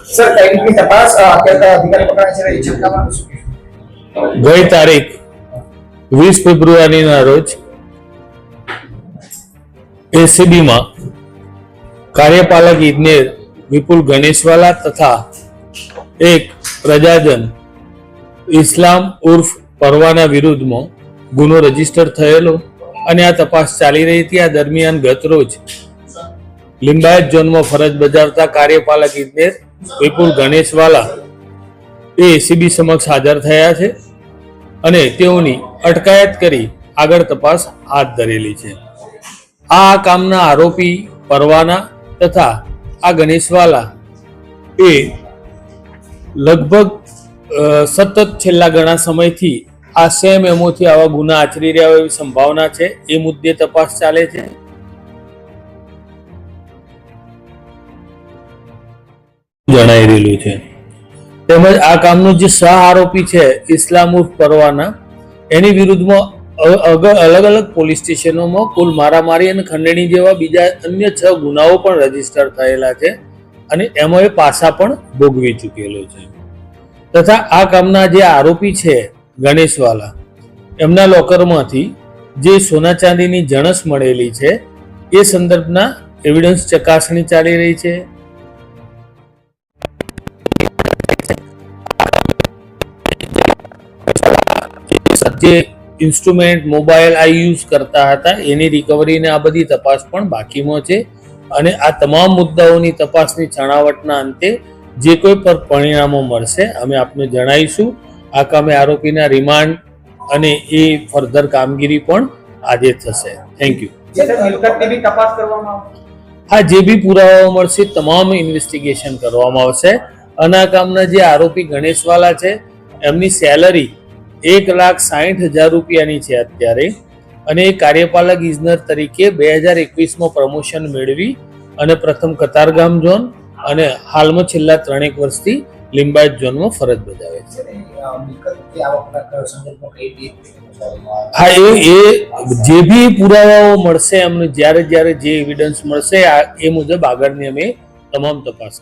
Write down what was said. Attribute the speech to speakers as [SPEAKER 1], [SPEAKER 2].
[SPEAKER 1] Sir કઈ રીતની તપાસ અત્યારે અધિકારી પકડાય છે એ ચર્ચામાં
[SPEAKER 2] ગઈ તારીખ 20 ફેબ્રુઆરીના રોજ એસીબીમાં કાર્યપાલક ઇજનેર વિપુલ ગણેશવાલા તથા એક પ્રજાજન ઇસ્લામ ઉર્ફ પરવાના વિરુદ્ધમાં ગુનો રજીસ્ટર થયેલો અને આ તપાસ ચાલી રહી હતી. આ દરમિયાન ગત રોજ લિંબાયત ઝોનમાં ફરજ બજાવતા કાર્યપાલક ઇજનેર વિપુલ ગણેશવાલા એ એસીબી સમક્ષ હાજર થયા છે અને તેઓની અટકાયત કરી આગળ તપાસ હાથ ધરેલી છે. આ કામના આરોપી પરવાના તથા આ ગણેશવાલા એ લગભગ સતત છેલ્લા ઘણા સમયથી આ સેમ એમોથી આવા ગુના આચરી રહ્યા હોય એવી સંભાવના છે. એ મુદ્દે તપાસ ચાલે છે. જણાઈ રહેલું છે. તેમજ આ કામનો જે સહ આરોપી છે ઇસ્લામ ઉર્ફ પરવાના એની વિરુદ્ધમાં અલગ અલગ પોલીસ સ્ટેશનોમાં કુલ મારામારી અને ખંડણી જેવા બીજા અન્ય 6 ગુનાઓ પણ રજીસ્ટર થયેલા છે અને એમાં એ પાસા પણ ભોગવી ચૂકેલો છે. તથા આ કામના જે આરોપી છે ગણેશવાલા એમના લોકરમાંથી જે સોના ચાંદીની જણસ મળેલી છે એ સંદર્ભના એવિડન્સ ચકાસણી ચાલી રહી છે. જે ઇન્સ્ટ્રુમેન્ટ મોબાઈલ આ યુઝ કરતા હતા એની રિકવરી ને આ બધી તપાસ પણ બાકીમાં છે અને આ તમામ મુદ્દાઓની તપાસની છણાવટના અંતે જે કોઈ પર પરિણામો મળશે અમે આપને જણાવીશું. આ કામે આરોપીના રિમાન્ડ અને એ ફર્ધર કામગીરી પણ આજે થશે. Thank you. હા, જે બી પુરાવાઓ મળશે તમામ ઇન્વેસ્ટિગેશન કરવામાં આવશે. અને આ કામના જે આરોપી ગણેશવાલા છે એમની સેલરી 1,60,000 રૂપિયાની છે અત્યારે અને એ કાર્યપાલક ઇજનેર તરીકે 2021માં પ્રમોશન મેળવી અને પ્રથમ કતારગામ ઝોન અને હાલમાં છેલ્લા 3 વર્ષથી લિંબાયત ઝોનમાં ફરજ બજાવે છે. હા, એ જે બી પુરાવાઓ મળશે એમને જ્યારે જે એવિડન્સ મળશે એ મુજબ આગળની અમે તમામ તપાસ